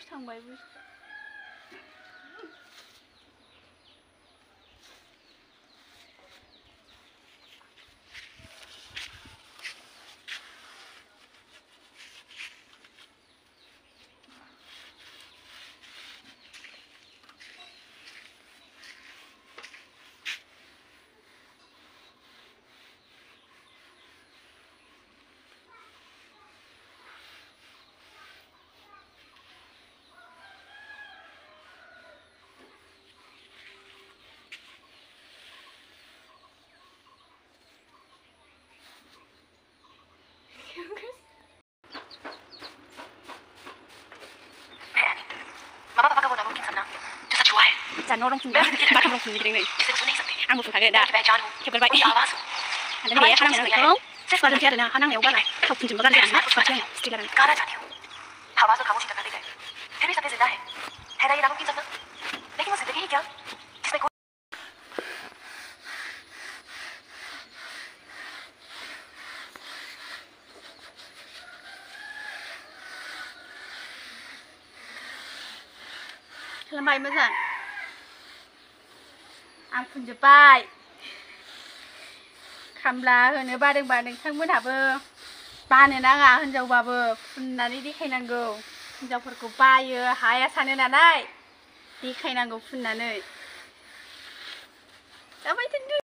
थांबाय बुस्थु 마마바바가 나무 괜찮나? 조사 좋아해. 자, 너랑 분다. 마카롱 분이랑 네. 아무 분하게 다. 개별 바이. 안 되네. 하나 내가 거. 세스 받은 티아르나 하나 내가 가. 더 분좀 받아야 되나? 맞아. 스티가는. 까라잖아요. 다 와서 가고 싶다 가리래. 테레사 베즈나 해. 대단히 나무 괜찮나? 내게 무슨 되게 얘기야? 기스메고. làm bài mới dần ăn phun cho bài खामला होनो बादोंबा नोंथांमोनहाबो बानो नाङा हिनजावबाबो फुननानै देखायनांगौ हिनजावफोरखौ बायो हाया सानो नालाय देखायनांगौ फुननानै जाबाय दोनदो